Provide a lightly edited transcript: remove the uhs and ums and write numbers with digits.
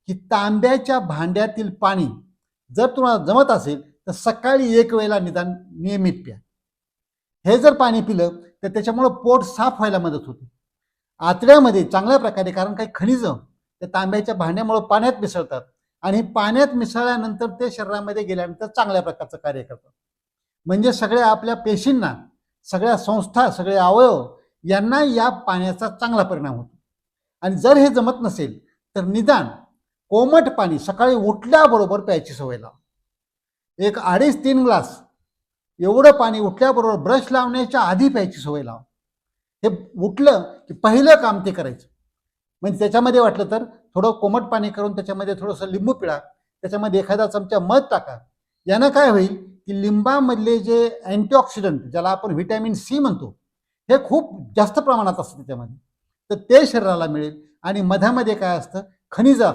की तांब्याच्या भांड्यातील पाणी जर तुम्हाला जमत असेल तर सकाळी एक वेळेला निदान नियमित प्या. हे जर पाणी पिलं तर त्याच्यामुळं पोट साफ व्हायला मदत होते. आतड्यामध्ये चांगल्या प्रकारे, कारण काही खनिज त्या तांब्याच्या भांड्यामुळे पाण्यात मिसळतात आणि पाण्यात मिसळल्यानंतर ते शरीरामध्ये गेल्यानंतर चांगल्या प्रकारचं कार्य करतात. म्हणजे सगळ्या आपल्या पेशींना, सगळ्या संस्था, सगळे अवयव यांना या पाण्याचा चांगला परिणाम होतो. आणि जर हे जमत नसेल तर निदान कोमट पाणी सकाळी उठल्याबरोबर प्यायची सवय लावा. एक 2.5-3 ग्लास एवढं पाणी उठल्याबरोबर ब्रश लावण्याच्या आधी प्यायची सवय लावा. हे उठलं की पहिलं काम ते करायचं. म्हणजे त्याच्यामध्ये वाटलं तर थोडं कोमट पाणी करून त्याच्यामध्ये थोडंसं लिंबू पिळा, त्याच्यामध्ये एखादा चमचा मध टाका. यानं काय होईल की लिंबामधले जे अँटीऑक्सिडंट, ज्याला आपण व्हिटॅमिन सी म्हणतो, हे खूप जास्त प्रमाणात असतं त्याच्यामध्ये, तर ते शरीराला मिळेल. आणि मधामध्ये काय असतं, खनिज